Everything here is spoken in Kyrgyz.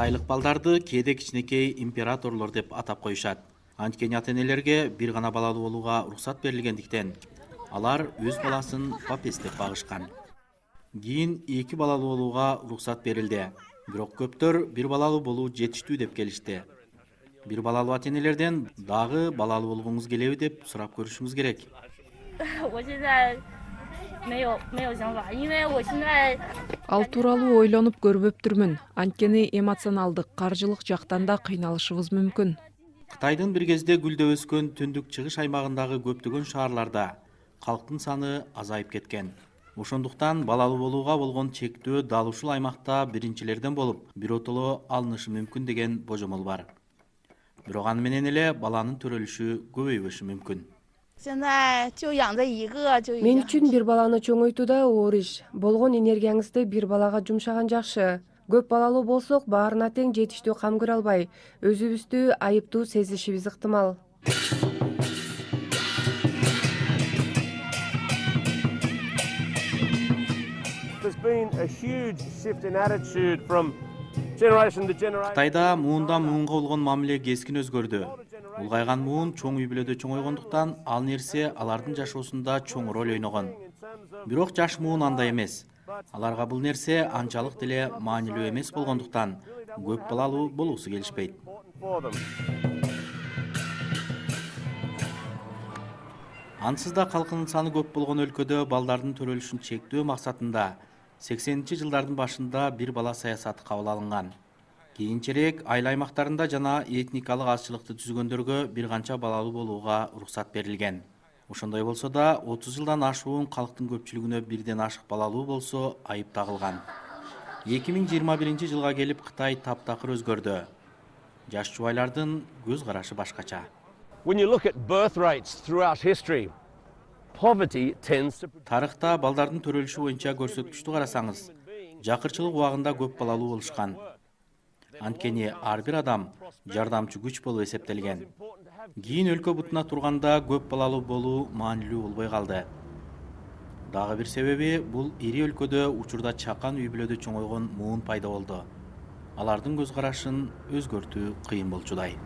Кытайлык балдарды кээде кичинекей императорлор деп атап коюшат. Анткени ата-энелерге бир гана балалуу болууга уруксат берилгендиктен алар өз баласын папес деп багышкан. Кийин 2 балалуу болууга уруксат берилди. Бирок көптөр бир балалуу болуу жетиштүү деп келишти. Бир балалуу ата-энелерден дагы балалуу болгуңуз келеби деп сурап көрүшүңүз керек. 我现在没有想法，因为我现在 Ал тууралуу ойлонуп көрбөптүрмүн. Анткени эмоционалдык, каржылык жактан да кыйналышыбыз мүмкүн. Кытайдын бир кезде гүлдөп өскөн түндүк чыгыш аймагындагы көптөгөн шаарларда калктын саны азайып кеткен. Ошондуктан балалуу болууга болгон чектөө дал ушул аймакта биринчилерден болуп, биротоло алынышы мүмкүн деген божомол бар. Бирок аны менен эле баланын төрөлүшү көбөйбөшү мүмкүн. 现在就养着一个就已 Мен 经 үчүн бир баланы чоңойтуу да оор иш. Болгон энергияңызды бир балага жумшаган жакшы. Көп балалуу болсок, баарына тең жетиштүү кам көрө албай, өзүбүздү айыптуу сезишибиз ыктымал. There's been a huge shift in attitude from generation to generation. Кытайда муундан муунга болгон мамиле кескин өзгөрдү. Улгайган муун чоң үй бүлөдө чоңойгондуктан ал нерсе алардын жашоосунда чоң роль ойногон. Бирок жаш муун андай эмес. Аларга бул нерсе анчалык деле маанилүү эмес болгондуктан көп балалуу болуусу келишпейт. For them. Ансыз да калкынын саны көп болгон өлкөдө балдардын төрөлүшүн чектөө максатында 80-жылдардын башында бир бала саясаты кабыл алынган. Кийинчерээк айыл аймактарында жана этникалык азчылыкты түзгөндөргө бир канча балалуу болууга уруксат берилген. Ошондой болсо да 30 жылдан ашуун калктын көпчүлүгүнө бирден ашык балалуу болсо айып тагылган. 2021 жылга келип Кытай таптакыр өзгөрдү. Жаш жубайлардын көз карашы башкача. When you look at birth rates throughout history, poverty tends to Тарыхта балдардын төрөлүшү боюнча көрсөткүчтү карасаңыз, жакырчылык убагында көп балалуу болушкан. Анткени ар бир адам жардамчы күч болуп эсептелген. Кийин өлкө бутуна турганда көп балалуу болуу маанилүү болбой калды. Дагы бир себеби бул ири өлкөдө учурда чакан үй бүлөдө чоңойгон муун пайда болду. Алардын көз карашын өзгөртүү кыйын болчудай.